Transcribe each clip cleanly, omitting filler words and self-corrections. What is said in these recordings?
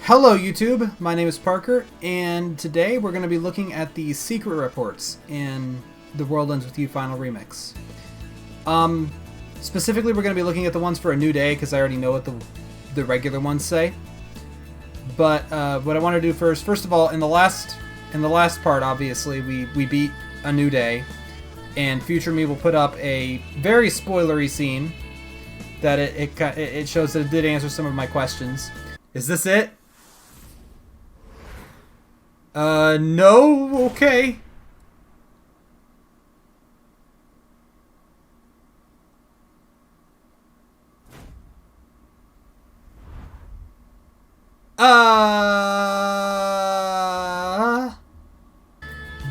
Hello YouTube, my name is Parker, and today we're going to be looking at the secret reports in The World Ends With You Final Remix. Specifically we're going to be looking at the ones for A New Day, because I already know what the regular ones say. But what I want to do first of all, in the last part, obviously, we beat A New Day, and Future Me will put up a very spoilery scene that it shows that it did answer some of my questions. Is this it? No? Okay.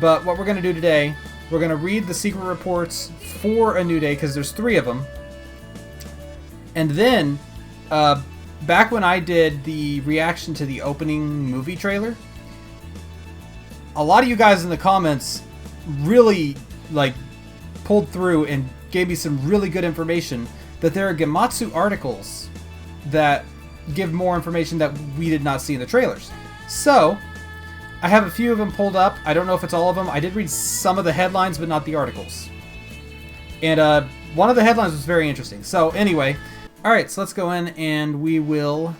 But what we're going to do today, we're going to read the secret reports for A New Day, because there's 3 of them. And then, back when I did the reaction to the opening movie trailer, a lot of you guys in the comments really, pulled through and gave me some really good information that there are Gematsu articles that give more information that we did not see in the trailers. So, I have a few of them pulled up. I don't know if it's all of them. I did read some of the headlines, but not the articles. And one of the headlines was very interesting. So, anyway, alright, so let's go in and we will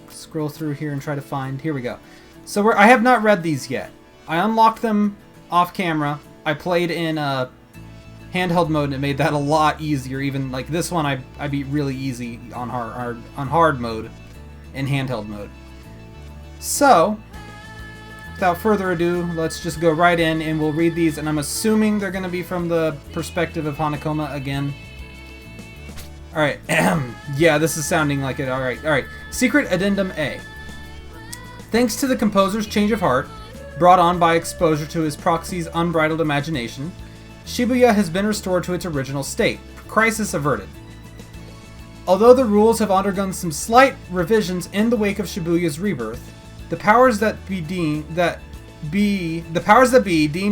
scroll through here and try to find... Here we go. So I have not read these yet. I unlocked them off camera. I played in handheld mode and it made that a lot easier. Even like this one I beat really easy on hard mode in handheld mode. So, without further ado, let's just go right in and we'll read these, and I'm assuming they're going to be from the perspective of Hanakoma again. Alright, yeah, this is sounding like it. Alright. Secret Addendum A. Thanks to the composer's change of heart, brought on by exposure to his proxy's unbridled imagination, Shibuya has been restored to its original state. Crisis averted. Although the rules have undergone some slight revisions in the wake of Shibuya's rebirth, the powers that be deemed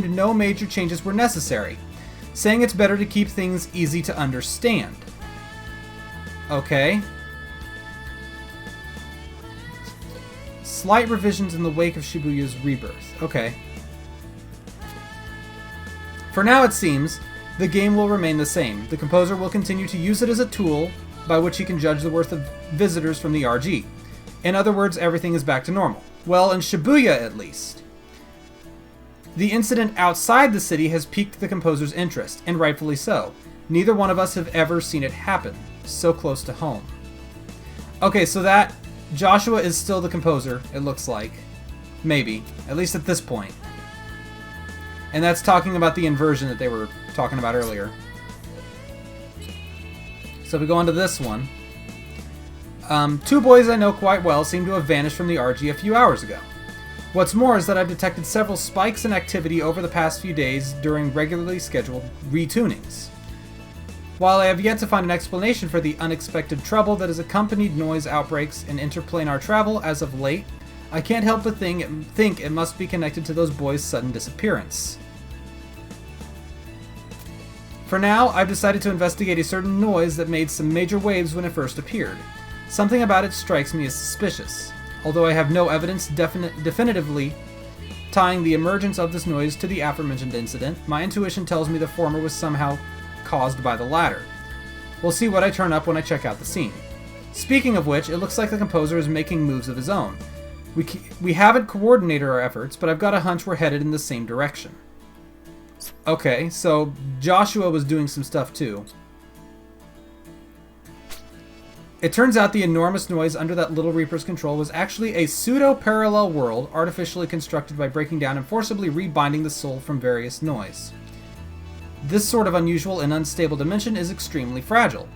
no major changes were necessary, saying it's better to keep things easy to understand. Okay. Slight revisions in the wake of Shibuya's rebirth. Okay. For now, it seems, the game will remain the same. The composer will continue to use it as a tool by which he can judge the worth of visitors from the RG. In other words, everything is back to normal. Well, in Shibuya, at least. The incident outside the city has piqued the composer's interest, and rightfully so. Neither one of us have ever seen it happen. So close to home. Okay, so that... Joshua is still the composer, it looks like. Maybe. At least at this point. And that's talking about the inversion that they were talking about earlier. So if we go on to this one. 2 boys I know quite well seem to have vanished from the RG a few hours ago. What's more is that I've detected several spikes in activity over the past few days during regularly scheduled retunings. While I have yet to find an explanation for the unexpected trouble that has accompanied noise outbreaks and interplanar travel as of late, I can't help but think it must be connected to those boys' sudden disappearance. For now, I've decided to investigate a certain noise that made some major waves when it first appeared. Something about it strikes me as suspicious. Although I have no evidence definitively tying the emergence of this noise to the aforementioned incident, my intuition tells me the former was somehow caused by the latter. We'll see what I turn up when I check out the scene. Speaking of which, it looks like the composer is making moves of his own. We haven't coordinated our efforts, but I've got a hunch we're headed in the same direction. Okay, so Joshua was doing some stuff too. It turns out the enormous noise under that little Reaper's control was actually a pseudo-parallel world artificially constructed by breaking down and forcibly rebinding the soul from various noise. This sort of unusual and unstable dimension is extremely fragile.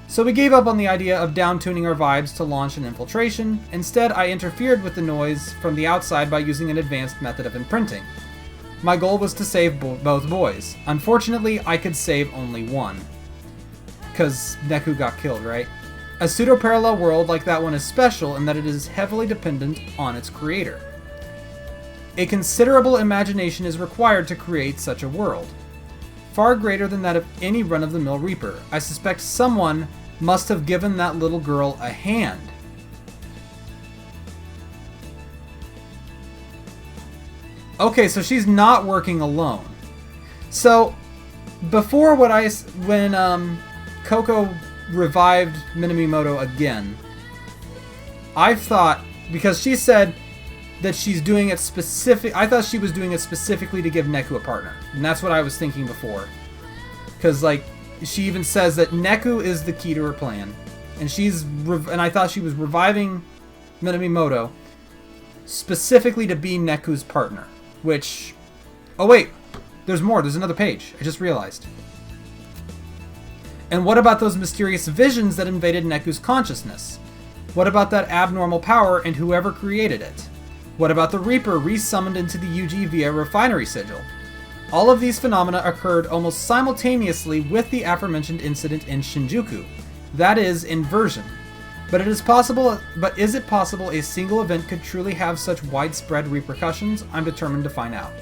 So we gave up on the idea of down-tuning our vibes to launch an infiltration. Instead, I interfered with the noise from the outside by using an advanced method of imprinting. My goal was to save both boys. Unfortunately, I could save only one. Because Neku got killed, right? A pseudo-parallel world like that one is special in that it is heavily dependent on its creator. A considerable imagination is required to create such a world. Far greater than that of any run-of-the-mill Reaper. I suspect someone must have given that little girl a hand. Okay, so she's not working alone. So, before when Coco revived Minamimoto again, I thought, because she said that she's doing it I thought she was doing it specifically to give Neku a partner. And that's what I was thinking before. Because, like, she even says that Neku is the key to her plan. And I thought she was reviving Minamimoto specifically to be Neku's partner. Which... Oh, wait. There's more. There's another page. I just realized. And what about those mysterious visions that invaded Neku's consciousness? What about that abnormal power and whoever created it? What about the Reaper resummoned into the UG via refinery sigil? All of these phenomena occurred almost simultaneously with the aforementioned incident in Shinjuku. That is, inversion. But is it possible a single event could truly have such widespread repercussions? I'm determined to find out.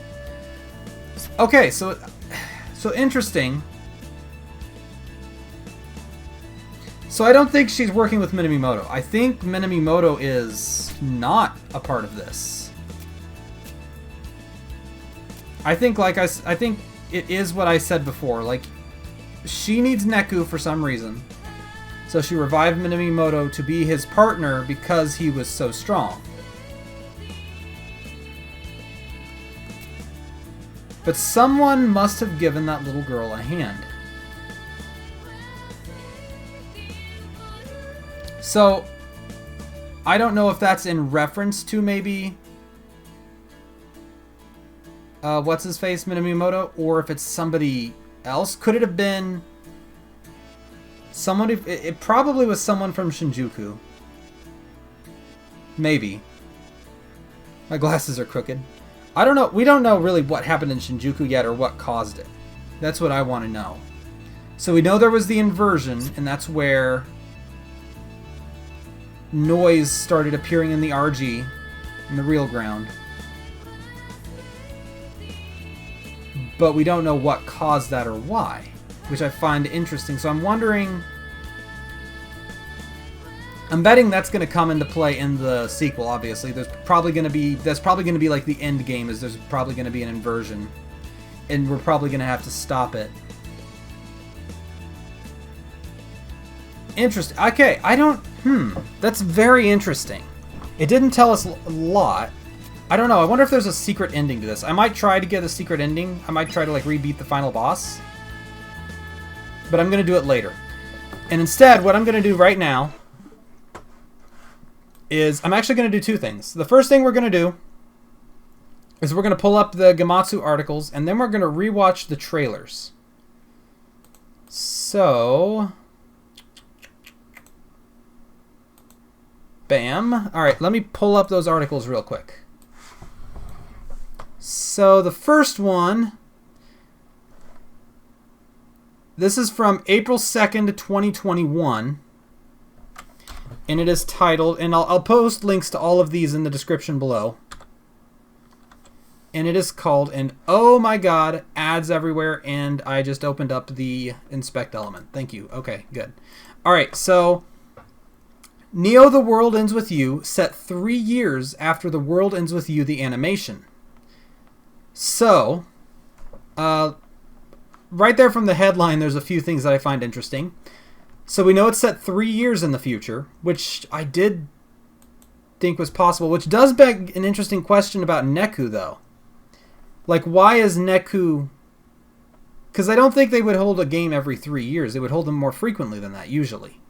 Okay, so interesting. So I don't think she's working with Minamimoto. I think Minamimoto is not a part of this. I think I think it is what I said before. Like, she needs Neku for some reason. So she revived Minamimoto to be his partner because he was so strong. But someone must have given that little girl a hand. So, I don't know if that's in reference to maybe what's-his-face, Minamimoto, or if it's somebody else. Could it have been someone? It probably was someone from Shinjuku. Maybe. My glasses are crooked. I don't know. We don't know really what happened in Shinjuku yet or what caused it. That's what I want to know. So we know there was the inversion, and that's where noise started appearing in the RG, in the real ground. But we don't know what caused that or why, which I find interesting. So I'm wondering... I'm betting that's going to come into play in the sequel, obviously. That's probably going to be like the end game, is there's probably going to be an inversion. And we're probably going to have to stop it. Interesting. Okay, I don't... That's very interesting. It didn't tell us a lot. I don't know. I wonder if there's a secret ending to this. I might try to get a secret ending. I might try to, like, re-beat the final boss. But I'm going to do it later. And instead, what I'm going to do right now is I'm actually going to do two things. The first thing we're going to do is we're going to pull up the Gematsu articles, and then we're going to rewatch the trailers. So... Bam. Alright, let me pull up those articles real quick. So the first one, this is from April 2nd, 2021. And it is titled, and I'll post links to all of these in the description below. And it is called, and oh my god, ads everywhere, and I just opened up the inspect element. Thank you. Okay, good. Alright, so... Neo The World Ends With You, set 3 years after The World Ends With You, the animation. So, right there from the headline, there's a few things that I find interesting. So we know it's set 3 years in the future, which I did think was possible, which does beg an interesting question about Neku, though. Like, why is Neku... Because I don't think they would hold a game every 3 years. They would hold them more frequently than that, usually.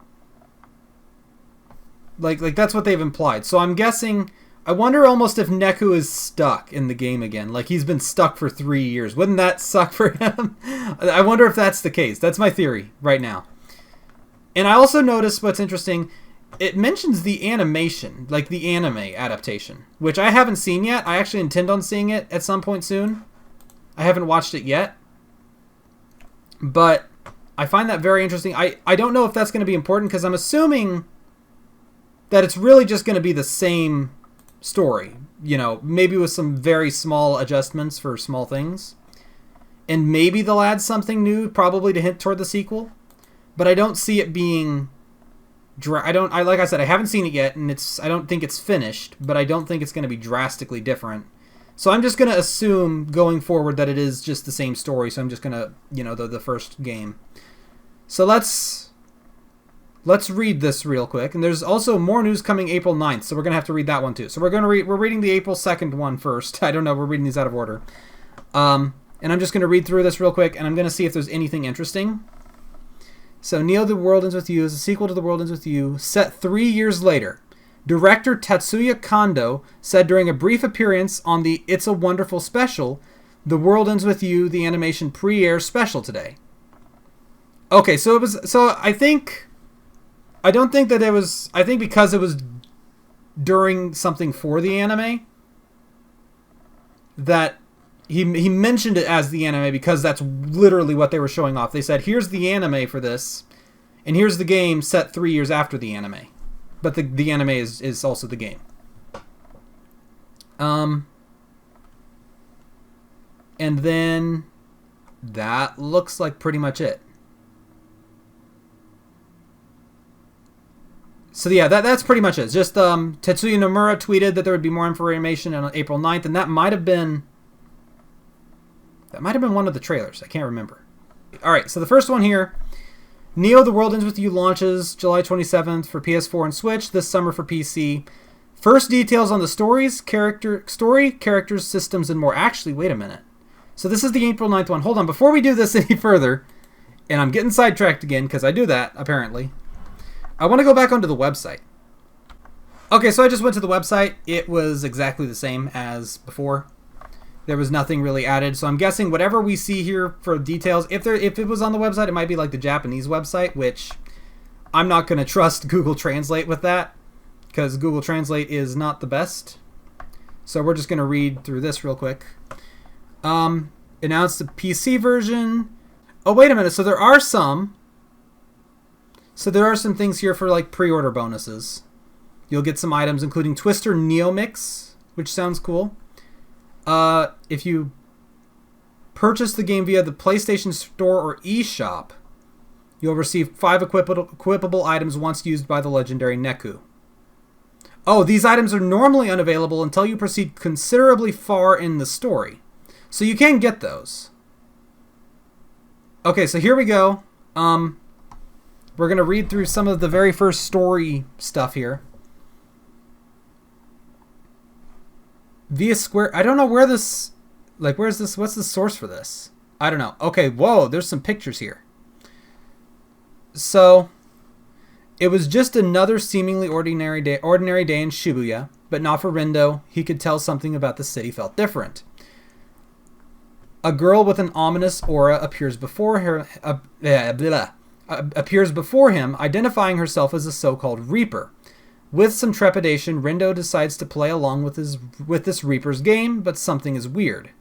Like that's what they've implied. So I'm guessing... I wonder almost if Neku is stuck in the game again. Like, he's been stuck for 3 years. Wouldn't that suck for him? I wonder if that's the case. That's my theory right now. And I also noticed what's interesting. It mentions the animation, like the anime adaptation, which I haven't seen yet. I actually intend on seeing it at some point soon. I haven't watched it yet. But I find that very interesting. I don't know if that's going to be important because I'm assuming that it's really just going to be the same story. You know, maybe with some very small adjustments for small things. And maybe they'll add something new, probably to hint toward the sequel. But I don't see it being... like I said, I haven't seen it yet, and I don't think it's finished, but I don't think it's going to be drastically different. So I'm just going to assume going forward that it is just the same story. So I'm just going to, the first game. So let's read this real quick. And there's also more news coming April 9th. So we're going to have to read that one too. So we're reading the April 2nd one first. I don't know. We're reading these out of order. And I'm just going to read through this real quick. And I'm going to see if there's anything interesting. So Neo the World Ends With You is a sequel to The World Ends With You set 3 years later. Director Tatsuya Kondo said during a brief appearance on the It's a Wonderful special, The World Ends With You, the animation pre-air special today. Okay, so it was, I think because it was during something for the anime, that he mentioned it as the anime because that's literally what they were showing off. They said, here's the anime for this, and here's the game set 3 years after the anime. But the anime is also the game. And then that looks like pretty much it. So yeah, that's pretty much it. Just Tetsuya Nomura tweeted that there would be more information on April 9th, and that might have been one of the trailers. I can't remember. All right, so the first one here, Neo The World Ends With You launches July 27th for PS4 and Switch, this summer for PC. First details on the characters, systems, and more. Actually, wait a minute. So this is the April 9th one. Hold on, before we do this any further, and I'm getting sidetracked again because I do that, apparently. I want to go back onto the website. Okay, so I just went to the website. It was exactly the same as before. There was nothing really added. So I'm guessing whatever we see here for details, if it was on the website, it might be like the Japanese website, which I'm not going to trust Google Translate with that because Google Translate is not the best. So we're just going to read through this real quick. Announced the PC version. Oh, wait a minute. So there are some things here for like pre-order bonuses. You'll get some items including Twister Neo Mix, which sounds cool. If you purchase the game via the PlayStation Store or eShop, you'll receive 5 equipable items once used by the legendary Neku. Oh, these items are normally unavailable until you proceed considerably far in the story. So you can get those. Okay, so here we go. We're going to read through some of the very first story stuff here. Via Square, I don't know where this, like, where's this, what's the source for this? I don't know. Okay, whoa, there's some pictures here. So, it was just another seemingly ordinary day in Shibuya, but not for Rindo. He could tell something about the city felt different. A girl with an ominous aura appears before him, identifying herself as a so-called Reaper. With some trepidation, Rindo decides to play along with this Reaper's game, but something is weird.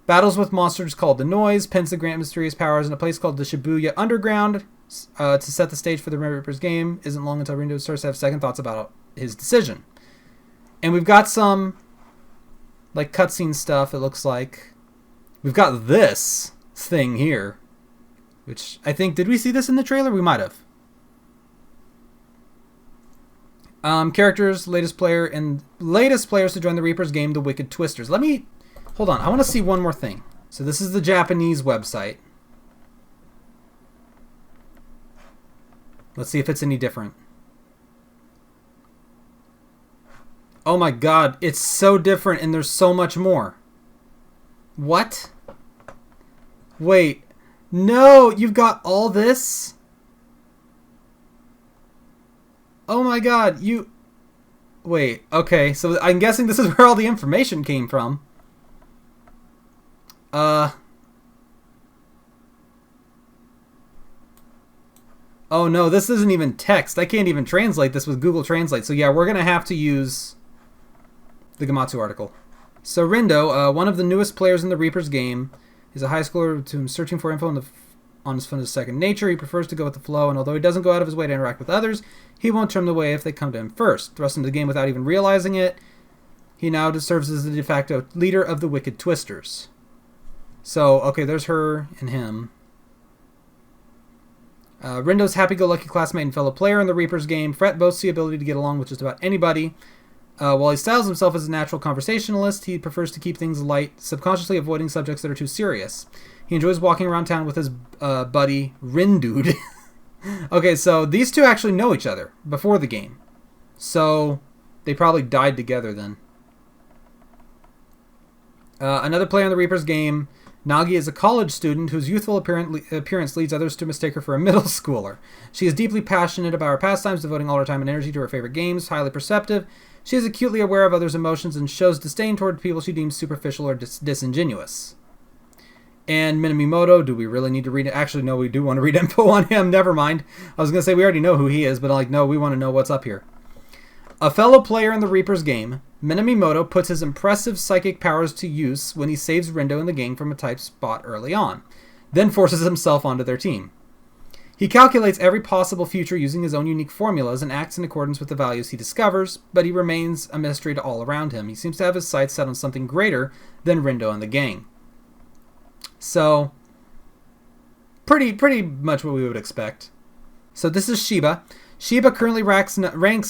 Battles with monsters called the Noise, Pins grant mysterious powers in a place called the Shibuya Underground to set the stage for the Reaper's game. Isn't long until Rindo starts to have second thoughts about his decision. And we've got some like cutscene stuff, it looks like. We've got this thing here, which I think, did we see this in the trailer? We might have. Characters, latest players to join the Reaper's game, the Wicked Twisters. Hold on, I want to see one more thing. So this is the Japanese website. Let's see if it's any different. Oh my god, it's so different and there's so much more. What? Wait, no, you've got all this? Oh my god, Wait, okay, so I'm guessing this is where all the information came from. Oh no, this isn't even text. I can't even translate this with Google Translate. So yeah, we're going to have to use the Gematsu article. So Rindo, one of the newest players in the Reaper's game, is a high schooler whom searching for info on his phone is second nature. He prefers to go with the flow, and although he doesn't go out of his way to interact with others, he won't turn them away if they come to him first. Thrust into the game without even realizing it, he now serves as the de facto leader of the Wicked Twisters. So, okay, there's her and him. Rindo's happy-go-lucky classmate and fellow player in the Reaper's game. Fret boasts the ability to get along with just about anybody. While he styles himself as a natural conversationalist, he prefers to keep things light, subconsciously avoiding subjects that are too serious. He enjoys walking around town with his buddy, Rindude. Okay, so these two actually know each other before the game. So they probably died together then. Another player in the Reaper's game, Nagi is a college student whose youthful appearance leads others to mistake her for a middle schooler. She is deeply passionate about her pastimes, devoting all her time and energy to her favorite games, highly perceptive. She is acutely aware of others' emotions and shows disdain toward people she deems superficial or disingenuous. And Minamimoto, do we really need to read it? Actually, no, we do want to read info on him. Never mind. I was going to say we already know who he is, but I'm like, no, we want to know what's up here. A fellow player in the Reaper's game, Minamimoto puts his impressive psychic powers to use when he saves Rindo and the gang from a tight spot early on, then forces himself onto their team. He calculates every possible future using his own unique formulas and acts in accordance with the values he discovers, but he remains a mystery to all around him. He seems to have his sights set on something greater than Rindo and the gang. So, pretty much what we would expect. So this is Shiba. Shiba currently ranks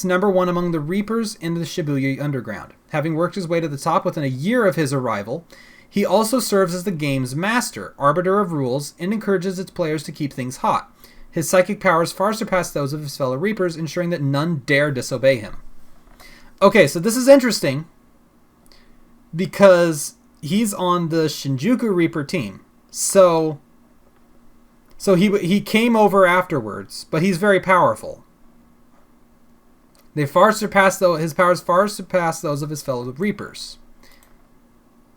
number 1 among the Reapers in the Shibuya Underground. Having worked his way to the top within a year of his arrival, he also serves as the game's master, arbiter of rules, and encourages its players to keep things hot. His psychic powers far surpass those of his fellow Reapers, ensuring that none dare disobey him. Okay, so this is interesting because he's on the Shinjuku Reaper team. So he came over afterwards, but he's very powerful. His powers far surpass those of his fellow Reapers.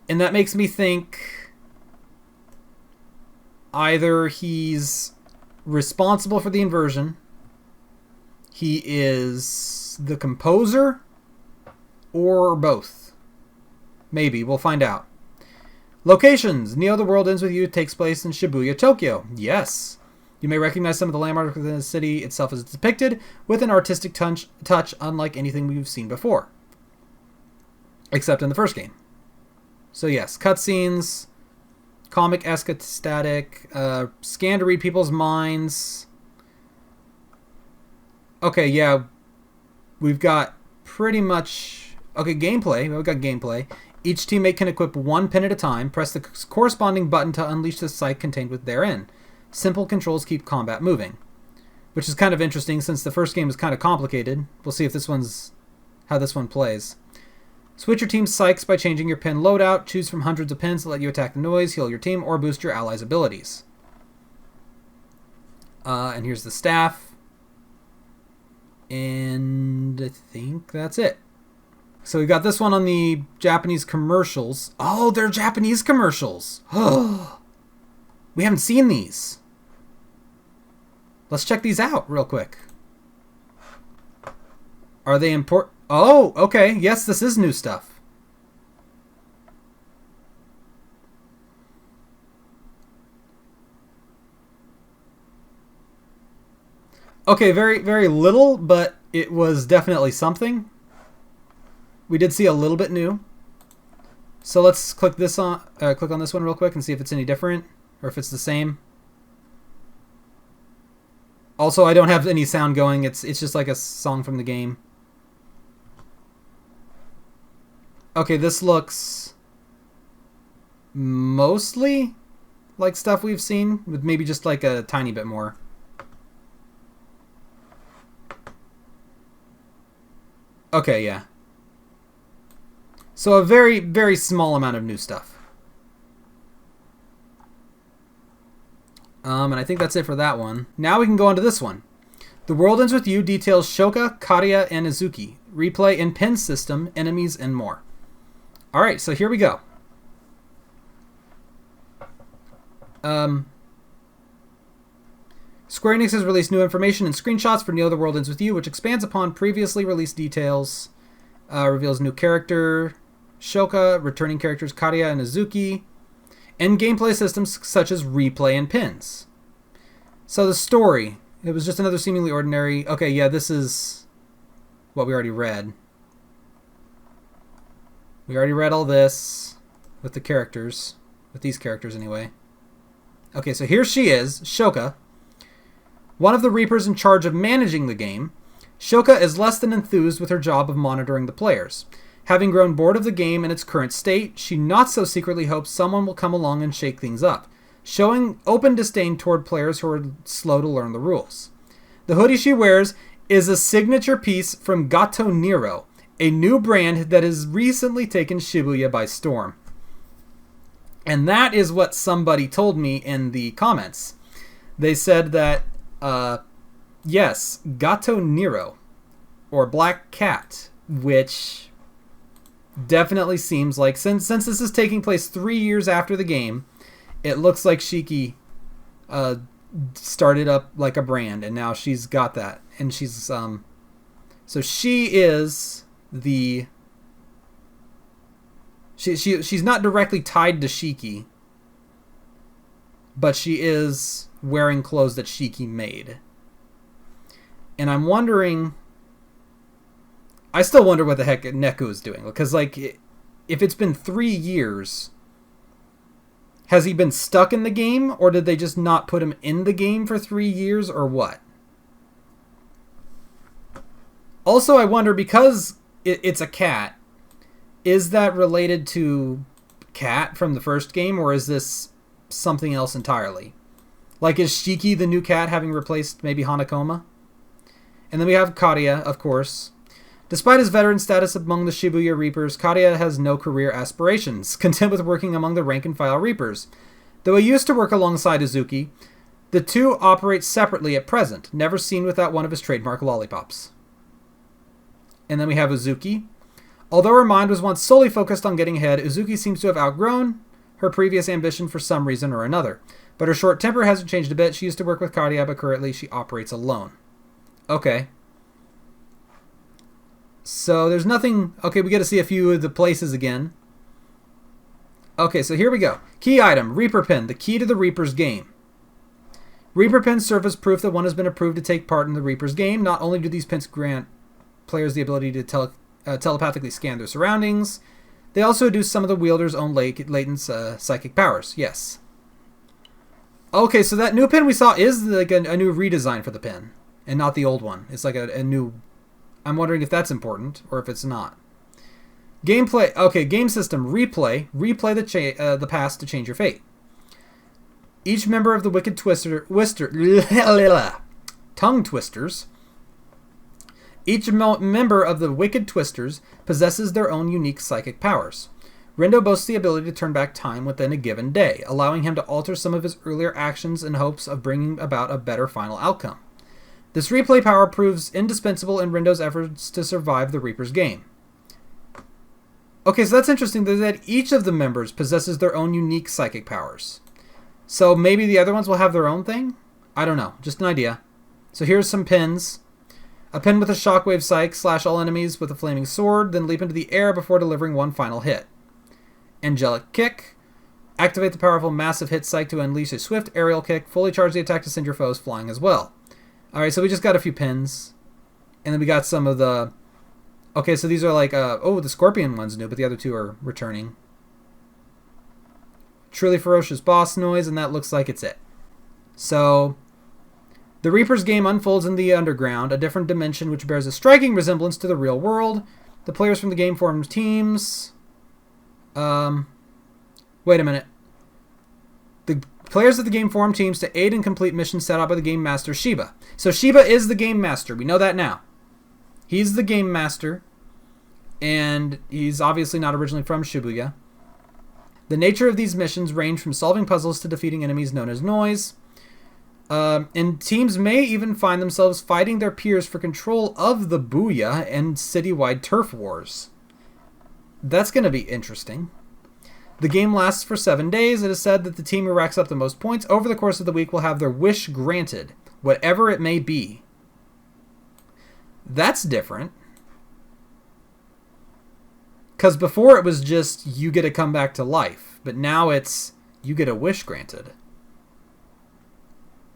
And that makes me think either he's responsible for the inversion, he is the composer, or both. Maybe, we'll find out. Locations. Neo, The World Ends With You takes place in Shibuya, Tokyo. Yes. You may recognize some of the landmarks within the city itself as it's depicted, with an artistic touch unlike anything we've seen before. Except in the first game. So yes, cutscenes, comic-esque aesthetic, scan to read people's minds. Okay, yeah. We've got pretty much... Okay, gameplay. We've got gameplay. Each teammate can equip one pin at a time. Press the corresponding button to unleash the psych contained therein. Simple controls keep combat moving. Which is kind of interesting since the first game is kind of complicated. We'll see if how this one plays. Switch your team's psychs by changing your pin loadout. Choose from hundreds of pins to let you attack the noise, heal your team, or boost your allies' abilities. And here's the staff. And I think that's it. So we got this one on the Japanese commercials. Oh, they're Japanese commercials. We haven't seen these. Let's check these out real quick. Are they important? Oh, okay. Yes, this is new stuff. Okay, very, very little, but it was definitely something. We did see a little bit new. So let's click on this one real quick and see if it's any different or if it's the same. Also, I don't have any sound going. It's just like a song from the game. Okay, this looks mostly like stuff we've seen, with maybe just like a tiny bit more. Okay, yeah. So a very, very small amount of new stuff. And I think that's it for that one. Now we can go on to this one. The World Ends With You details Shoka, Kariya, and Izuki. Replay and pin system, enemies, and more. Alright, so here we go. Square Enix has released new information and screenshots for Neo The World Ends With You, which expands upon previously released details, reveals new character, Shoka, returning characters Kariya and Izuki, and gameplay systems such as replay and pins. So the story, it was just another seemingly ordinary... Okay, yeah, this is what we already read. We already read all this with the characters, with these characters anyway. Okay, so here she is, Shoka, one of the Reapers in charge of managing the game. Shoka is less than enthused with her job of monitoring the players. Having grown bored of the game in its current state, she not so secretly hopes someone will come along and shake things up, showing open disdain toward players who are slow to learn the rules. The hoodie she wears is a signature piece from Gato Nero, a new brand that has recently taken Shibuya by storm. And that is what somebody told me in the comments. They said that, yes, Gato Nero, or Black Cat, which definitely seems like, since this is taking place 3 years after the game, it looks like Shiki started up like a brand, and now she's got that. And she's, so she is the... She's not directly tied to Shiki, but she is wearing clothes that Shiki made. And I'm wondering... I still wonder what the heck Neku is doing. Because, like, if it's been 3 years, has he been stuck in the game? Or did they just not put him in the game for 3 years? Or what? Also, I wonder, because it's a cat, is that related to Cat from the first game? Or is this something else entirely? Like, is Shiki the new cat, having replaced maybe Hanakoma? And then we have Karia, of course. Despite his veteran status among the Shibuya Reapers, Karia has no career aspirations, content with working among the rank-and-file Reapers. Though he used to work alongside Uzuki, the two operate separately at present, never seen without one of his trademark lollipops. And then we have Uzuki. Although her mind was once solely focused on getting ahead, Uzuki seems to have outgrown her previous ambition for some reason or another. But her short temper hasn't changed a bit. She used to work with Karia, but currently she operates alone. Okay. So there's nothing... Okay, we get to see a few of the places again. Okay, so here we go. Key item, Reaper Pin, the key to the Reaper's game. Reaper Pins serve as proof that one has been approved to take part in the Reaper's game. Not only do these pins grant players the ability to telepathically scan their surroundings, they also do some of the wielder's own latent psychic powers. Yes. Okay, so that new pin we saw is like a new redesign for the pin, and not the old one. It's like a new... I'm wondering if that's important, or if it's not. Gameplay. Okay, game system. Replay. Replay the past to change your fate. Each member of the Wicked Tongue Twisters. Each member of the Wicked Twisters possesses their own unique psychic powers. Rendo boasts the ability to turn back time within a given day, allowing him to alter some of his earlier actions in hopes of bringing about a better final outcome. This replay power proves indispensable in Rendo's efforts to survive the Reaper's game. Okay, so that's interesting that each of the members possesses their own unique psychic powers. So maybe the other ones will have their own thing? I don't know, just an idea. So here's some pins. A pin with a shockwave psych, slash all enemies with a flaming sword, then leap into the air before delivering one final hit. Angelic Kick. Activate the powerful massive hit psych to unleash a swift aerial kick. Fully charge the attack to send your foes flying as well. Alright, so we just got a few pins. And then we got some of the... Okay, so these are like... oh, the Scorpion one's new, but the other two are returning. Truly ferocious boss noise, and that looks like it's it. So... The Reaper's game unfolds in the underground, a different dimension which bears a striking resemblance to the real world. The players from the game form teams... wait a minute. The players of the game form teams to aid and complete missions set out by the game master Shiba. So Shiba is the game master. We know that now. He's the game master. And he's obviously not originally from Shibuya. The nature of these missions range from solving puzzles to defeating enemies known as noise. And teams may even find themselves fighting their peers for control of the Booyah and citywide turf wars. That's going to be interesting. The game lasts for 7 days. It is said that the team who racks up the most points over the course of the week will have their wish granted, whatever it may be. That's different. Because before it was just, you get to come back to life. But now it's, you get a wish granted.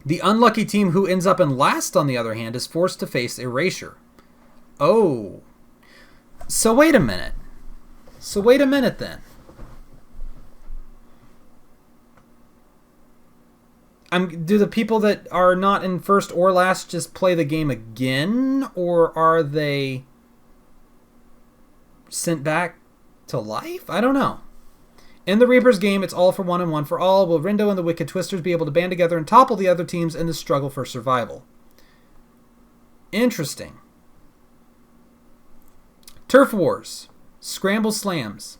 The unlucky team who ends up in last, on the other hand, is forced to face erasure. Oh. So wait a minute. then. Do the people that are not in first or last just play the game again, or are they sent back to life? I don't know. In the Reaper's game, it's all for one and one for all. Will Rindo and the Wicked Twisters be able to band together and topple the other teams in the struggle for survival? Interesting. Turf Wars. Scramble Slams.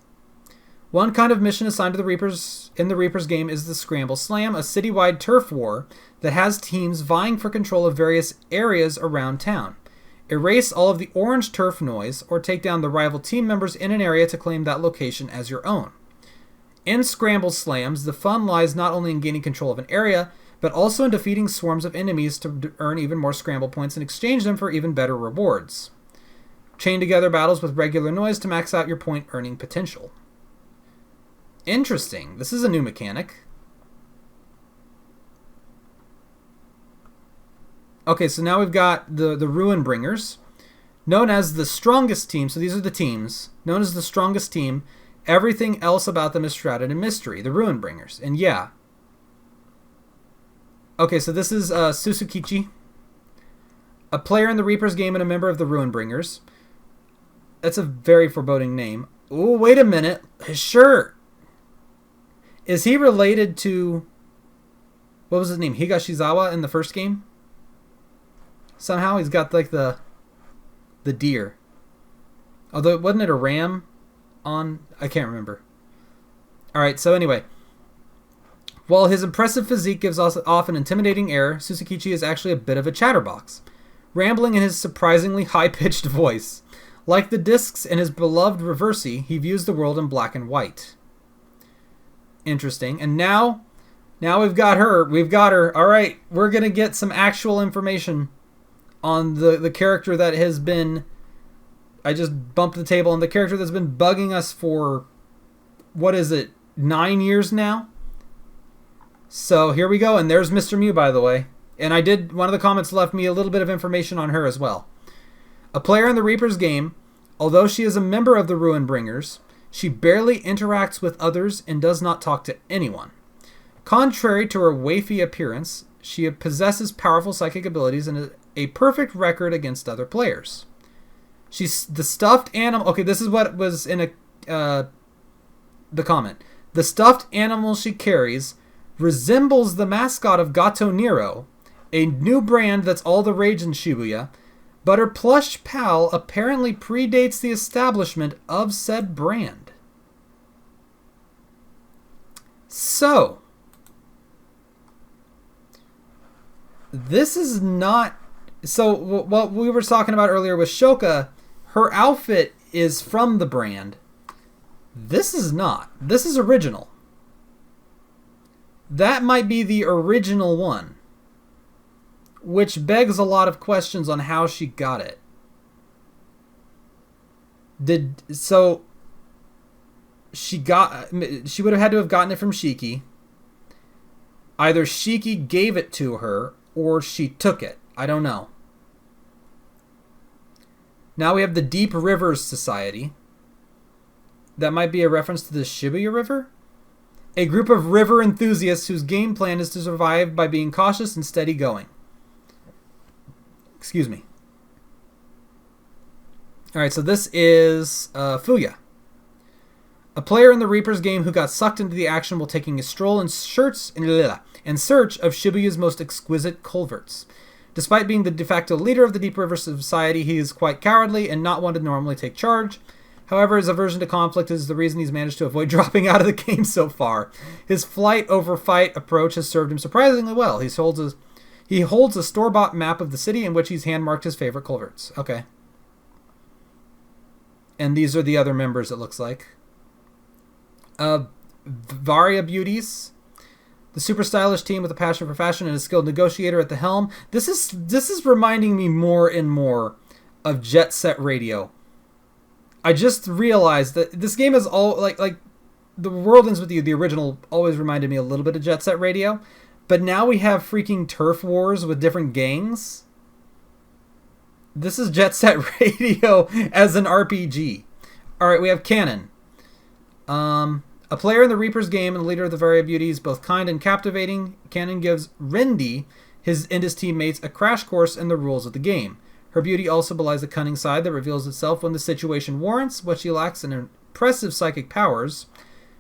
One kind of mission assigned to the Reapers in the Reaper's game is the Scramble Slam, a citywide turf war that has teams vying for control of various areas around town. Erase all of the orange turf noise or take down the rival team members in an area to claim that location as your own. In Scramble Slams, the fun lies not only in gaining control of an area, but also in defeating swarms of enemies to earn even more scramble points and exchange them for even better rewards. Chain together battles with regular noise to max out your point earning potential. Interesting. This is a new mechanic. Okay, so now we've got the Ruin Bringers, known as the strongest team. So these are the teams known as the strongest team. Everything else about them is shrouded in mystery. The Ruin Bringers, and yeah. Okay, so this is Susukichi, a player in the Reaper's game and a member of the Ruin Bringers. That's a very foreboding name. Oh, wait a minute. His shirt. Is he related to... What was his name? Higashizawa in the first game? Somehow he's got like the deer. Although, wasn't it a ram on... I can't remember. Alright, so anyway. While his impressive physique gives off an intimidating air, Susukichi is actually a bit of a chatterbox, rambling in his surprisingly high-pitched voice. Like the discs in his beloved Reversi, he views the world in black and white. Interesting. And now we've got her. We've got her. All right, we're going to get some actual information on the character that has been... I just bumped the table on the character that's been bugging us for, what is it, 9 years now? So here we go. And there's Mr. Mew, by the way. And one of the comments left me a little bit of information on her as well. A player in the Reaper's game, although she is a member of the Ruin Bringers, she barely interacts with others and does not talk to anyone. Contrary to her waify appearance, she possesses powerful psychic abilities and a perfect record against other players. She's the stuffed animal... Okay, this is what was in the comment. The stuffed animal she carries resembles the mascot of Gato Nero, a new brand that's all the rage in Shibuya, but her plush pal apparently predates the establishment of said brand. So, this is not... So, what we were talking about earlier with Shoka, her outfit is from the brand. This is not. This is original. That might be the original one, which begs a lot of questions on how she got it. She would have had to have gotten it from Shiki. Either Shiki gave it to her or she took it. I don't know. Now we have the Deep Rivers Society. That might be a reference to the Shibuya River? A group of river enthusiasts whose game plan is to survive by being cautious and steady going. Excuse me. Alright, so this is Fuya. A player in the Reaper's game who got sucked into the action while taking a stroll in search of Shibuya's most exquisite culverts. Despite being the de facto leader of the Deep River Society, he is quite cowardly and not one to normally take charge. However, his aversion to conflict is the reason he's managed to avoid dropping out of the game so far. His flight over fight approach has served him surprisingly well. He holds a store-bought map of the city in which he's hand-marked his favorite culverts. Okay. And these are the other members, it looks like. Varia Beauties. The super stylish team with a passion for fashion and a skilled negotiator at the helm. This is reminding me more and more of Jet Set Radio. I just realized that this game is all like The World Ends With You, the original, always reminded me a little bit of Jet Set Radio. But now we have freaking turf wars with different gangs. This is Jet Set Radio as an RPG. Alright, we have Canon. A player in the Reaper's game and the leader of the Varia Beauty is both kind and captivating. Canon gives Rendi and his teammates a crash course in the rules of the game. Her beauty also belies a cunning side that reveals itself when the situation warrants. What she lacks in impressive psychic powers,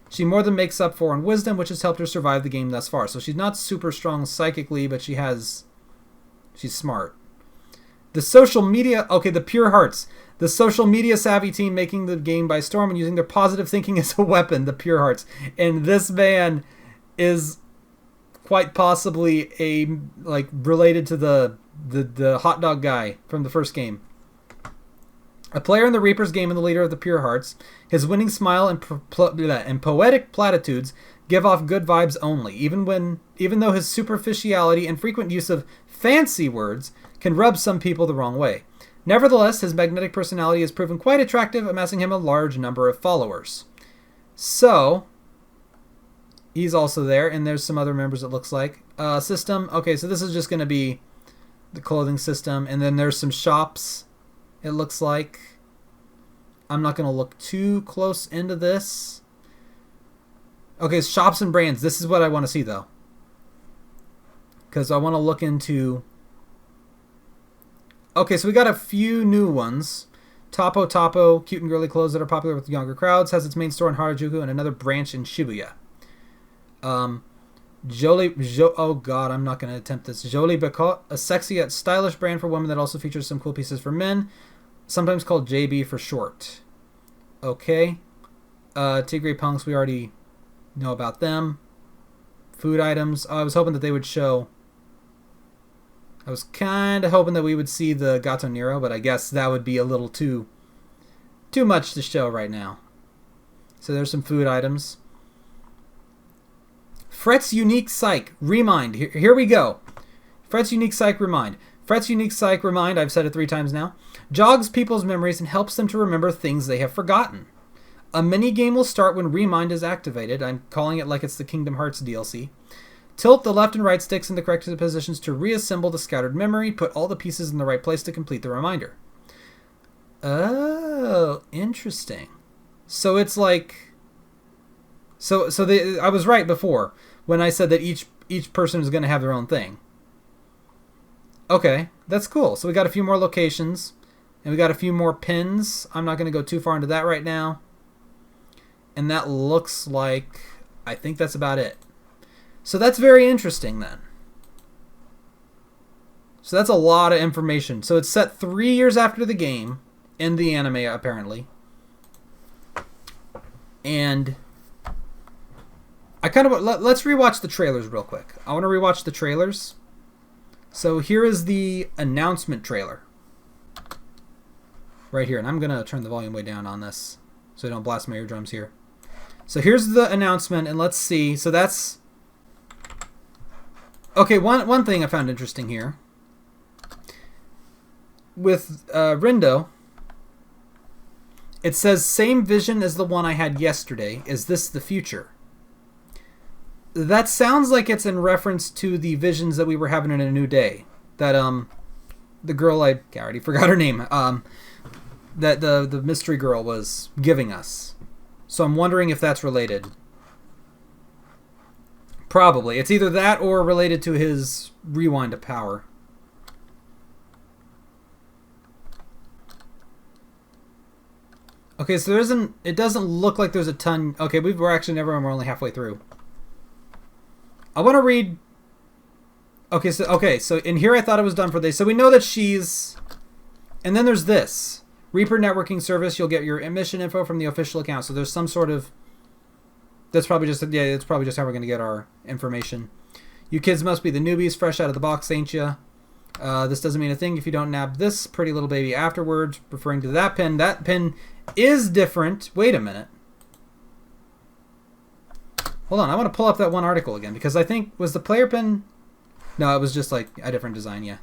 she more than makes up for in wisdom, which has helped her survive the game thus far. So she's not super strong psychically, but she's smart. The social media... Okay, the Pure Hearts. The social media savvy team making the game by storm and using their positive thinking as a weapon, the Pure Hearts. And this man is quite possibly related to the hot dog guy from the first game. A player in the Reaper's game and the leader of the Pure Hearts. His winning smile and poetic platitudes give off good vibes only, even though his superficiality and frequent use of fancy words can rub some people the wrong way. Nevertheless, his magnetic personality has proven quite attractive, amassing him a large number of followers. So, he's also there, and there's some other members it looks like. System, okay, so this is just going to be the clothing system, and then there's some shops, it looks like. I'm not going to look too close into this. Okay, shops and brands, this is what I want to see, though. Because I want to look into... Okay, so we got a few new ones. Tapo, cute and girly clothes that are popular with younger crowds, has its main store in Harajuku and another branch in Shibuya. Oh god, I'm not going to attempt this. Jolie Bacot, a sexy yet stylish brand for women that also features some cool pieces for men, sometimes called JB for short. Okay. Tigre Punks, we already know about them. Food items. Oh, I was hoping that they would show... I was kind of hoping that we would see the Gato Nero, but I guess that would be a little too much to show right now. So there's some food items. Fret's Unique Psych Remind. Here we go. Fret's Unique Psych Remind. Fret's Unique Psych Remind, I've said it 3 times now, jogs people's memories and helps them to remember things they have forgotten. A mini-game will start when Remind is activated. I'm calling it like it's the Kingdom Hearts DLC. Tilt the left and right sticks in the correct positions to reassemble the scattered memory. Put all the pieces in the right place to complete the reminder. Oh, interesting. So it's like... I was right before when I said that each person is going to have their own thing. Okay, that's cool. So we got a few more locations. And we got a few more pins. I'm not going to go too far into that right now. And that looks like... I think that's about it. So that's very interesting then. So that's a lot of information. So it's set 3 years after the game in the anime apparently. And I kind of let's rewatch the trailers real quick. I want to rewatch the trailers. So here is the announcement trailer. Right here, and I'm going to turn the volume way down on this so I don't blast my eardrums here. So here's the announcement, and let's see. So that's... Okay, one thing I found interesting here. With Rindo, it says, same vision as the one I had yesterday. Is this the future? That sounds like it's in reference to the visions that we were having in A New Day. That, the girl, I already forgot her name, that the mystery girl was giving us. So I'm wondering if that's related. Probably. It's either that or related to his rewind of power. Okay, so it doesn't look like there's a ton. Okay, we're actually we're only halfway through. I want to read. Okay, so in here I thought it was done for this. So we know that she's, and then there's this Reaper networking service. You'll get your mission info from the official account. So there's some sort of. That's probably just how we're going to get our information. You kids must be the newbies, fresh out of the box, ain't ya? This doesn't mean a thing if you don't nab this pretty little baby afterwards, referring to that pin. That pin is different. Wait a minute. Hold on, I want to pull up that one article again, because I think, was the player pin... No, it was just like a different design, yeah.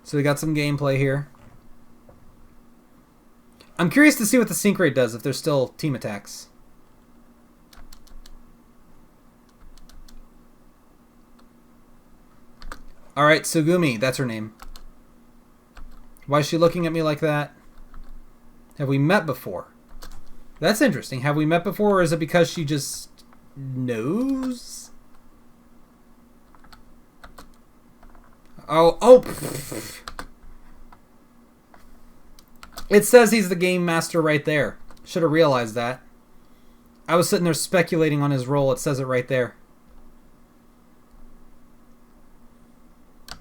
So we got some gameplay here. I'm curious to see what the sync rate does if there's still team attacks. Alright, Sugumi, that's her name. Why is she looking at me like that? Have we met before? That's interesting. Have we met before, or is it because she just knows? Oh. It says he's the game master right there. Should have realized that. I was sitting there speculating on his role. It says it right there.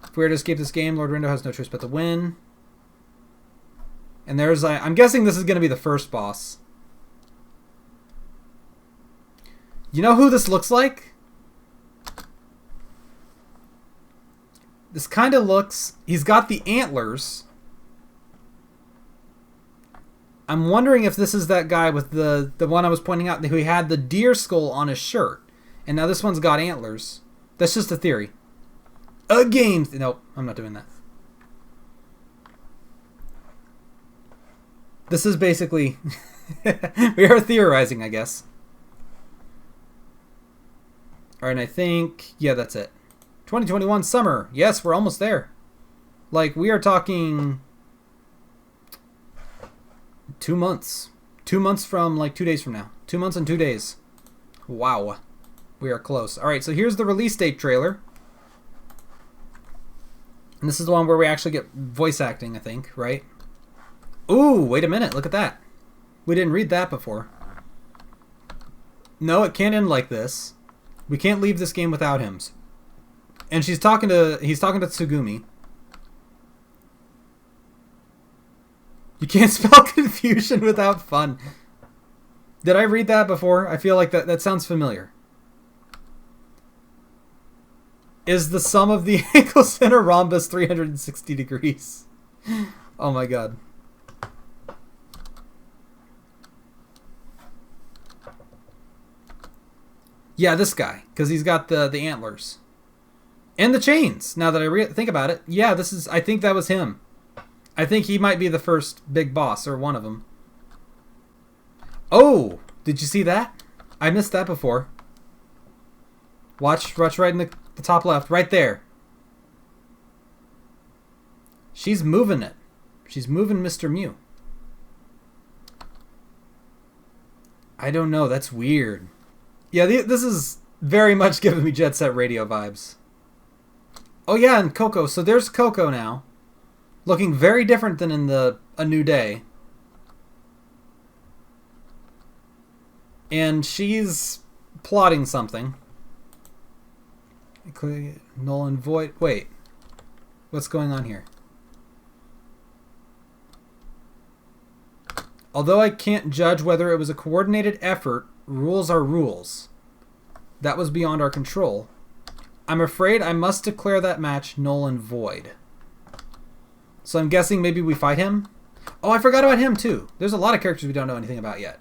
If we were to escape this game, Lord Rindo has no choice but to win. And there's... I'm guessing this is going to be the first boss. You know who this looks like? This kind of looks... He's got the antlers. I'm wondering if this is that guy with the one I was pointing out who had the deer skull on his shirt. And now this one's got antlers. That's just a theory. Again! Nope, I'm not doing that. This is basically... we are theorizing, I guess. Alright, and I think... Yeah, that's it. 2021 summer. Yes, we're almost there. Like, we are talking... 2 months. 2 months from, like, 2 days from now. 2 months and 2 days. Wow. We are close. Alright, so here's the release date trailer. And this is the one where we actually get voice acting, I think, right? Ooh, wait a minute. Look at that. We didn't read that before. No, it can't end like this. We can't leave this game without him. And he's talking to Tsugumi. You can't spell confusion without fun. Did I read that before? I feel like that sounds familiar. Is the sum of the angles in a rhombus 360 degrees? Oh my god. Yeah, this guy, because he's got the antlers. And the chains, now that I think about it. Yeah, I think that was him. I think he might be the first big boss, or one of them. Oh, did you see that? I missed that before. Watch right in the top left, right there. She's moving it. She's moving Mr. Mew. I don't know, that's weird. Yeah, this is very much giving me Jet Set Radio vibes. Oh yeah, and Coco. So there's Coco now. Looking very different than in A New Day. And she's plotting something. Null and void. Wait. What's going on here? Although I can't judge whether it was a coordinated effort, rules are rules. That was beyond our control. I'm afraid I must declare that match null and void. So I'm guessing maybe we fight him? Oh, I forgot about him too. There's a lot of characters we don't know anything about yet.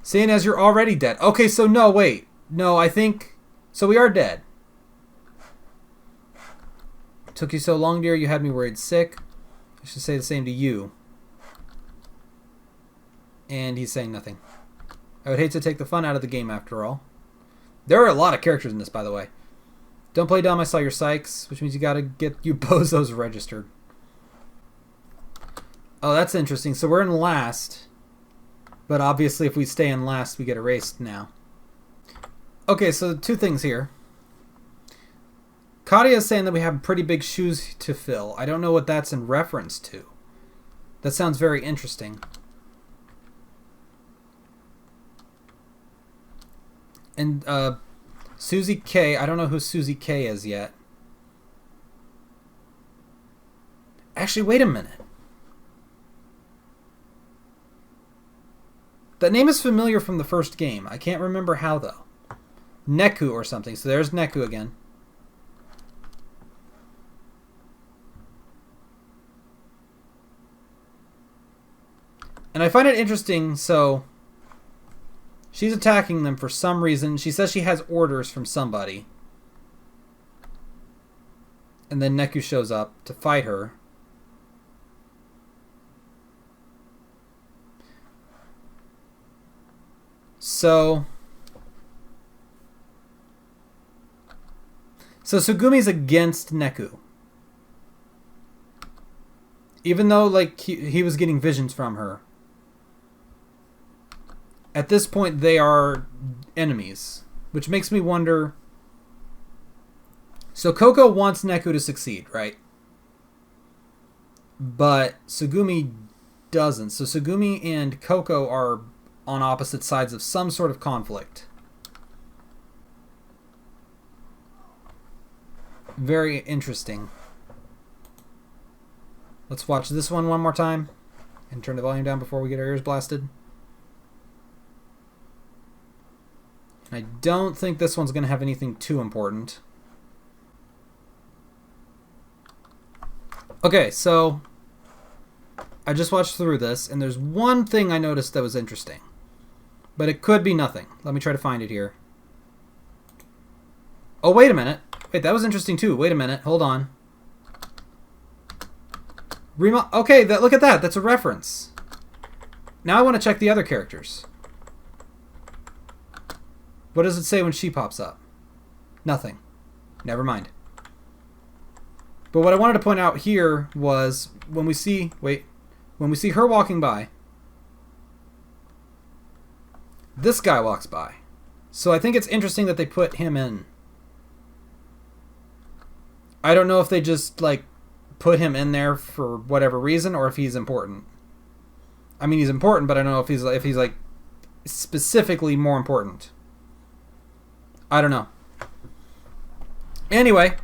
Seeing as you're already dead. Okay, so no, wait. No, I think... So we are dead. Took you so long, dear. You had me worried sick. I should say the same to you. And he's saying nothing. I would hate to take the fun out of the game after all. There are a lot of characters in this, by the way. Don't play dumb, I saw your psychs, which means you gotta get you bozos registered. Oh, that's interesting. So we're in last. But obviously if we stay in last, we get erased now. Okay, so 2 things here. Kadia is saying that we have pretty big shoes to fill. I don't know what that's in reference to. That sounds very interesting. And Susie K, I don't know who Susie K is yet. Actually, wait a minute. That name is familiar from the first game. I can't remember how, though. Neku or something. So there's Neku again. And I find it interesting, so... She's attacking them for some reason. She says she has orders from somebody. And then Neku shows up to fight her. So Tsugumi's against Neku. Even though, like, he was getting visions from her. At this point, they are enemies. Which makes me wonder... So Coco wants Neku to succeed, right? But Tsugumi doesn't. So Tsugumi and Coco are on opposite sides of some sort of conflict. Very interesting. Let's watch this one more time and turn the volume down before we get our ears blasted. I don't think this one's going to have anything too important. Okay, so I just watched through this, and there's one thing I noticed that was interesting. But it could be nothing. Let me try to find it here. Oh, wait a minute. Wait, that was interesting too. Wait a minute. Hold on. Okay, look at that. That's a reference. Now I want to check the other characters. What does it say when she pops up? Nothing. Never mind. But what I wanted to point out here was when we see... Wait. When we see her walking by, this guy walks by. So I think it's interesting that they put him in. I don't know if they just, like, put him in there for whatever reason or if he's important. I mean, he's important, but I don't know if he's like, specifically more important. I don't know. Anyway,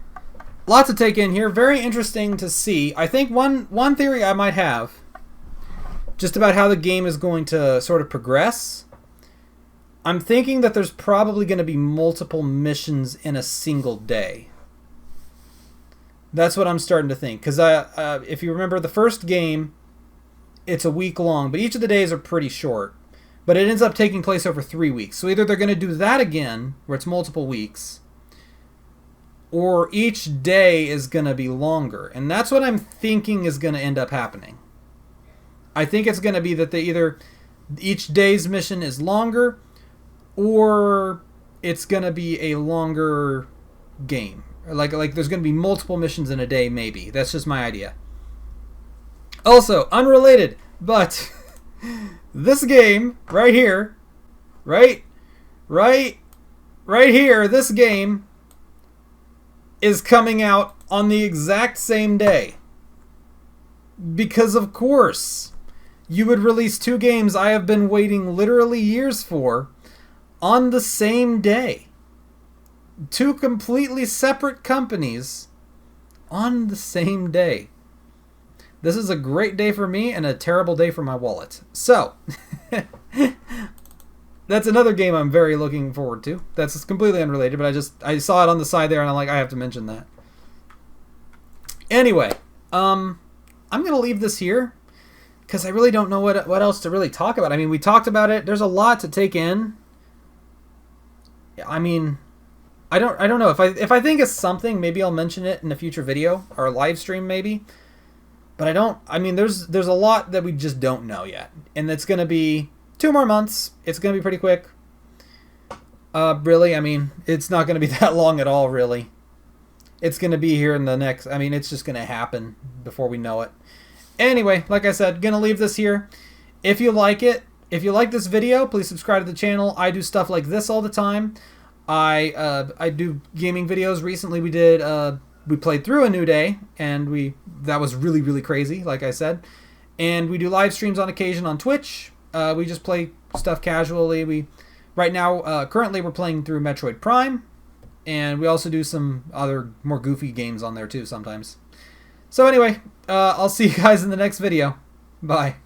lots to take in here. Very interesting to see. I think one theory I might have, just about how the game is going to sort of progress. I'm thinking that there's probably going to be multiple missions in a single day. That's what I'm starting to think. Because if you remember the first game, it's a week long, but each of the days are pretty short. But it ends up taking place over 3 weeks. So either they're going to do that again, where it's multiple weeks, or each day is going to be longer. And that's what I'm thinking is going to end up happening. I think it's going to be that they either each day's mission is longer, or it's going to be a longer game. Like there's going to be multiple missions in a day, maybe. That's just my idea. Also, unrelated, but this game right here, right here, this game is coming out on the exact same day. Because of course, you would release 2 games I have been waiting literally years for on the same day. 2 completely separate companies on the same day. This is a great day for me and a terrible day for my wallet. So, that's another game I'm very looking forward to. That's completely unrelated, but I saw it on the side there and I'm like, I have to mention that. Anyway, I'm going to leave this here because I really don't know what else to really talk about. I mean, we talked about it. There's a lot to take in. I mean, I don't know. If I think of something, maybe I'll mention it in a future video or a live stream maybe. But I mean, there's a lot that we just don't know yet. And it's going to be 2 more months. It's going to be pretty quick. Really, I mean, it's not going to be that long at all, really. It's going to be here in the next... I mean, it's just going to happen before we know it. Anyway, like I said, going to leave this here. If you like it, if you like this video, please subscribe to the channel. I do stuff like this all the time. I do gaming videos. Recently we played through A New Day, and that was really, really crazy, like I said. And we do live streams on occasion on Twitch. We just play stuff casually. Right now, currently we're playing through Metroid Prime, and we also do some other more goofy games on there too sometimes. So anyway, I'll see you guys in the next video. Bye.